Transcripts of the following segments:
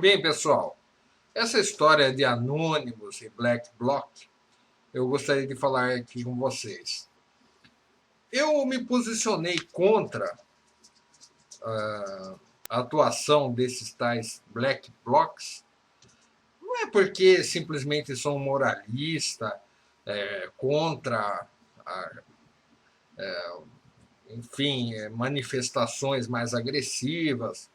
Bem, pessoal, essa história de Anonymous e Black Bloc, eu gostaria de falar aqui com vocês. Eu me posicionei contra a atuação desses tais Black Blocs, não é porque simplesmente sou um moralista contra, a, enfim, manifestações mais agressivas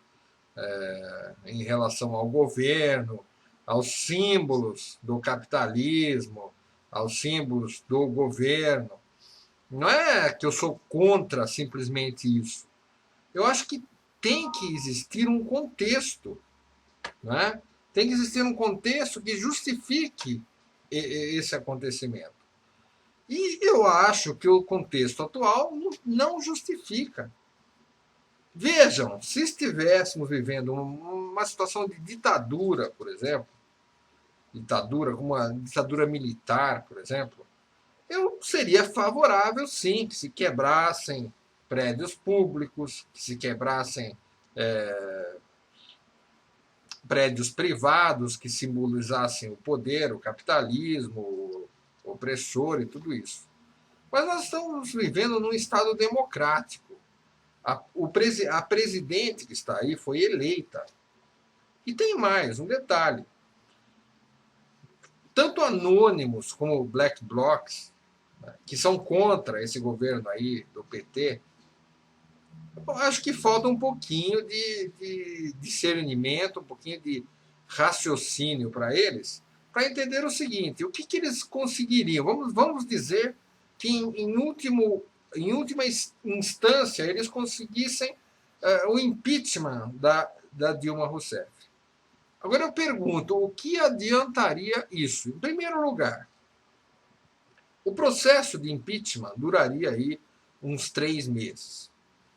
em relação ao governo, aos símbolos do capitalismo, aos símbolos do governo. Não é que eu sou contra simplesmente isso. Eu acho que tem que existir um contexto, né? Tem que existir um contexto que justifique esse acontecimento. E eu acho que o contexto atual não justifica. Vejam, se estivéssemos vivendo uma situação de ditadura, por exemplo, ditadura, como uma ditadura militar, por exemplo, eu seria favorável, sim, que se quebrassem prédios públicos, que se quebrassem prédios privados que simbolizassem o poder, o capitalismo, o opressor e tudo isso. Mas nós estamos vivendo num Estado democrático. A presidente que está aí foi eleita. E tem mais, um detalhe. Tanto anônimos como black blocs, né, que são contra esse governo aí do PT, eu acho que falta um pouquinho de discernimento, um pouquinho de raciocínio para eles, para entender o seguinte: o que eles conseguiriam? Vamos dizer que, em última instância, eles conseguissem o impeachment da Dilma Rousseff. Agora eu pergunto, o que adiantaria isso? Em primeiro lugar, o processo de impeachment duraria aí uns 3 meses.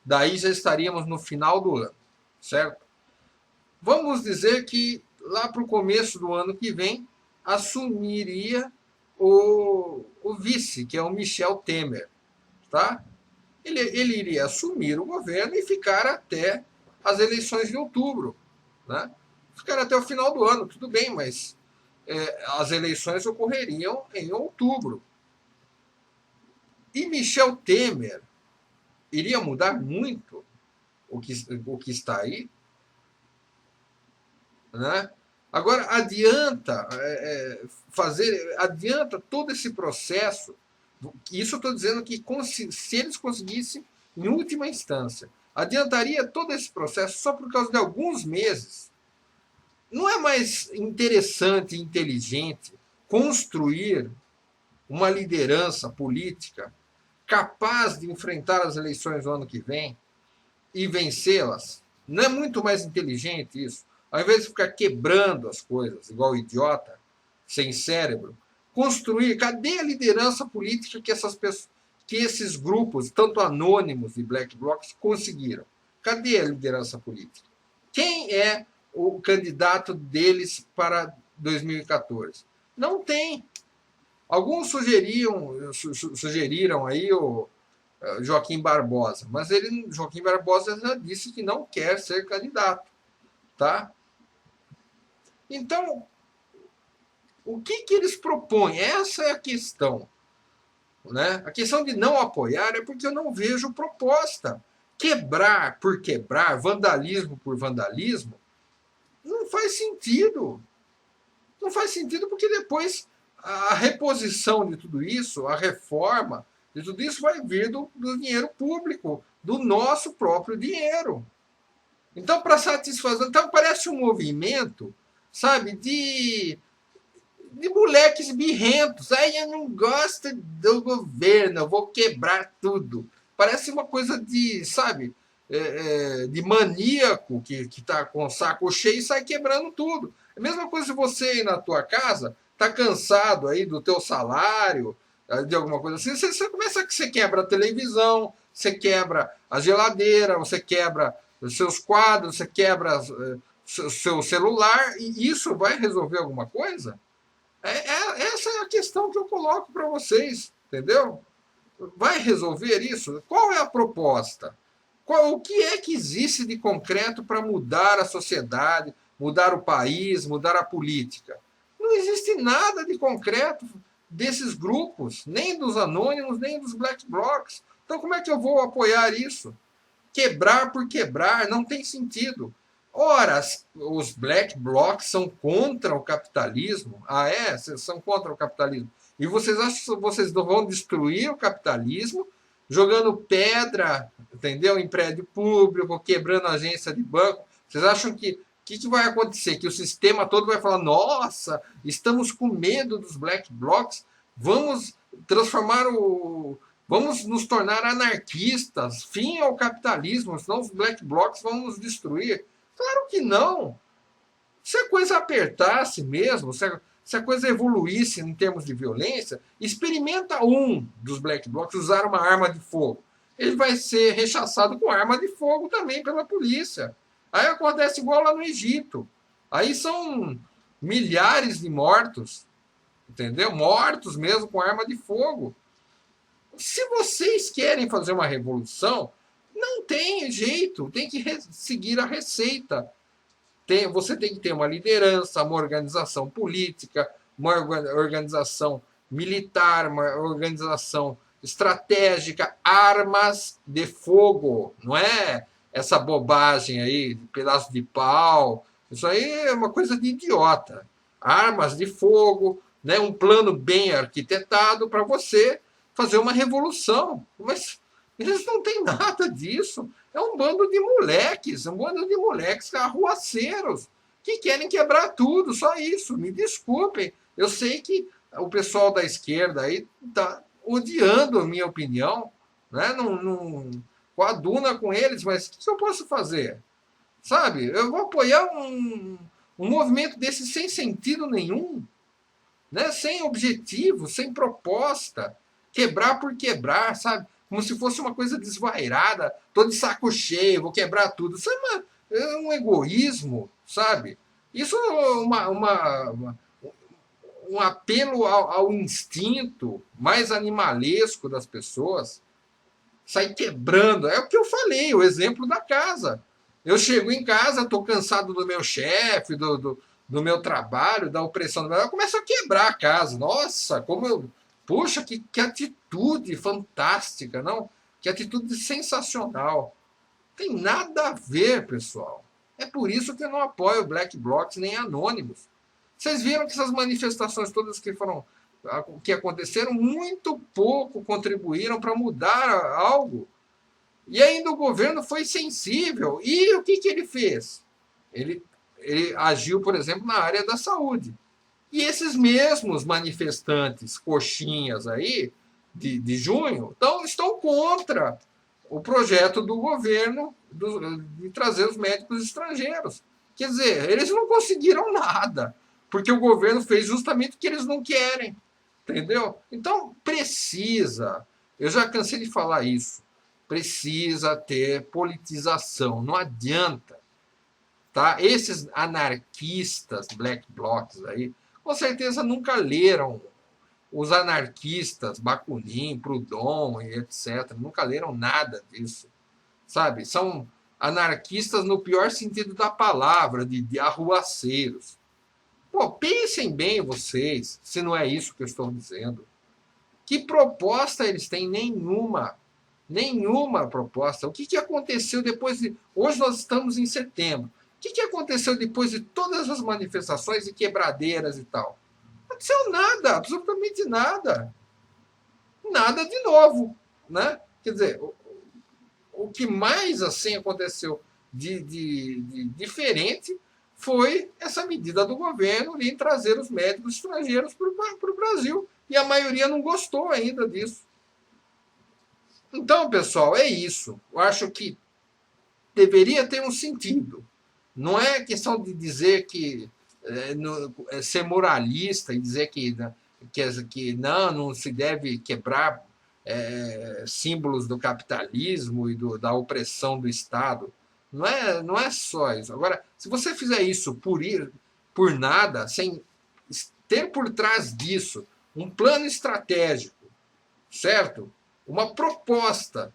Daí já estaríamos no final do ano, certo? Vamos dizer que lá para o começo do ano que vem assumiria o vice, que é o Michel Temer, tá? Ele iria assumir o governo e ficar até as eleições de outubro, né? Ficar até o final do ano, tudo bem, mas as eleições ocorreriam em outubro. E Michel Temer iria mudar muito o que está aí, né? Agora adianta todo esse processo. Isso eu estou dizendo que se eles conseguissem, em última instância, adiantaria todo esse processo só por causa de alguns meses. Não é mais interessante e inteligente construir uma liderança política capaz de enfrentar as eleições do ano que vem e vencê-las? Não é muito mais inteligente isso? Ao invés de ficar quebrando as coisas, igual idiota, sem cérebro, construir. Cadê a liderança política que esses grupos, tanto anônimos e black blocs, conseguiram? Cadê a liderança política? Quem é o candidato deles para 2014? Não tem. Alguns sugeriram aí o Joaquim Barbosa, mas Joaquim Barbosa já disse que não quer ser candidato, tá? Então, o que eles propõem? Essa é a questão, né? A questão de não apoiar é porque eu não vejo proposta. Quebrar por quebrar, vandalismo por vandalismo, não faz sentido. Não faz sentido porque depois a reposição de tudo isso, a reforma de tudo isso vai vir do dinheiro público, do nosso próprio dinheiro. Então, para satisfazer. Então, parece um movimento, sabe, de moleques birrentos. Aí eu não gosto do governo, eu vou quebrar tudo. Parece uma coisa de, sabe, de maníaco que está com o saco cheio e sai quebrando tudo. É a mesma coisa se você ir na tua casa, está cansado aí do teu salário, de alguma coisa assim, você começa que você quebra a televisão, você quebra a geladeira, você quebra os seus quadros, você quebra seu celular, e isso vai resolver alguma coisa? Essa é a questão que eu coloco para vocês, entendeu? Vai resolver isso? Qual é a proposta? O que é que existe de concreto para mudar a sociedade, mudar o país, mudar a política. Não existe nada de concreto desses grupos, nem dos anônimos, nem dos black blocs. Então, como é que eu vou apoiar isso? Quebrar por quebrar não tem sentido. Ora, os black blocs são contra o capitalismo. Ah, é? Vocês são contra o capitalismo. E vocês acham que vocês vão destruir o capitalismo jogando pedra, entendeu? Em prédio público, quebrando agência de banco. Vocês acham que que vai acontecer? Que o sistema todo vai falar: nossa, estamos com medo dos black blocs, vamos transformar o. Vamos nos tornar anarquistas, fim ao capitalismo, senão os black blocs vão nos destruir. Claro que não. Se a coisa apertasse mesmo, se a coisa evoluísse em termos de violência, experimenta um dos black blocs usar uma arma de fogo. Ele vai ser rechaçado com arma de fogo também pela polícia. Aí acontece igual lá no Egito. Aí são milhares de mortos, entendeu? Mortos mesmo com arma de fogo. Se vocês querem fazer uma revolução, não tem jeito, tem que seguir a receita. Você tem que ter uma liderança, uma organização política, uma organização militar, uma organização estratégica, armas de fogo, não é essa bobagem aí, pedaço de pau. Isso aí é uma coisa de idiota. Armas de fogo, né, um plano bem arquitetado para você fazer uma revolução. Mas eles não têm nada disso. É um bando de moleques arruaceiros, que querem quebrar tudo, só isso. Me desculpem. Eu sei que o pessoal da esquerda aí está odiando a minha opinião, né? Não coaduna com eles, mas o que eu posso fazer? Sabe? Eu vou apoiar um movimento desse sem sentido nenhum, né? Sem objetivo, sem proposta. Quebrar por quebrar, sabe? Como se fosse uma coisa desvairada, tô de saco cheio, vou quebrar tudo. Isso é um egoísmo, sabe? Isso é um apelo ao instinto mais animalesco das pessoas. Sai quebrando. É o que eu falei, o exemplo da casa. Eu chego em casa, estou cansado do meu chefe, do meu trabalho, da opressão do meu trabalho, eu começo a quebrar a casa. Nossa, como eu. Puxa, que atitude fantástica, não? Que atitude sensacional. Tem nada a ver, pessoal. É por isso que eu não apoio Black Blocs nem Anônimos. Vocês viram que essas manifestações todas que aconteceram, muito pouco contribuíram para mudar algo. E ainda o governo foi sensível. E o que ele fez? Ele agiu, por exemplo, na área da saúde. E esses mesmos manifestantes coxinhas aí, de junho, estão contra o projeto do governo de trazer os médicos estrangeiros. Quer dizer, eles não conseguiram nada, porque o governo fez justamente o que eles não querem. Entendeu? Então, eu já cansei de falar isso, precisa ter politização, não adianta. Tá? Esses anarquistas, black blocs aí, com certeza nunca leram os anarquistas, Bakunin, Proudhon e etc. Nunca leram nada disso, sabe? São anarquistas no pior sentido da palavra, de arruaceiros. Pô, pensem bem vocês, se não é isso que eu estou dizendo. Que proposta eles têm? Nenhuma. Nenhuma proposta. O que aconteceu depois de... Hoje nós estamos em setembro. O que aconteceu depois de todas as manifestações e quebradeiras e tal? Não aconteceu nada, absolutamente nada. Nada de novo, né? Quer dizer, o que mais assim aconteceu de diferente foi essa medida do governo em trazer os médicos estrangeiros para o Brasil. E a maioria não gostou ainda disso. Então, pessoal, é isso. Eu acho que deveria ter um sentido. Não é questão de dizer que ser moralista e dizer que não se deve quebrar símbolos do capitalismo e da opressão do Estado. Não é só isso. Agora, se você fizer isso por nada, sem ter por trás disso um plano estratégico, certo? Uma proposta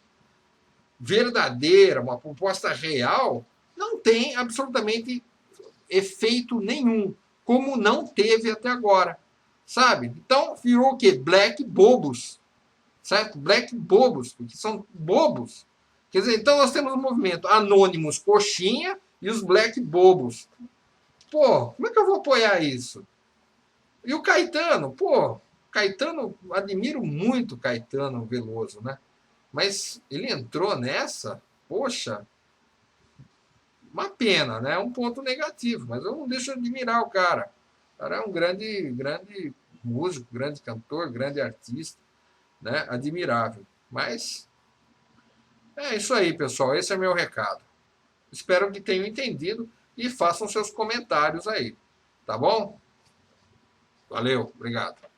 verdadeira, uma proposta real, não tem absolutamente efeito nenhum, como não teve até agora, sabe? Então virou o quê? Black bobos, certo? Black bobos, porque são bobos. Quer dizer, então nós temos o movimento Anônimos coxinha e os black bobos. Pô, como é que eu vou apoiar isso? E o Caetano, pô, Caetano, admiro muito Caetano Veloso, né? Mas ele entrou nessa, poxa, uma pena, né? Um ponto negativo, mas eu não deixo de admirar o cara. O cara é um grande músico, grande cantor, grande artista, né? Admirável. Mas é isso aí, pessoal. Esse é meu recado. Espero que tenham entendido e façam seus comentários aí. Tá bom? Valeu, obrigado.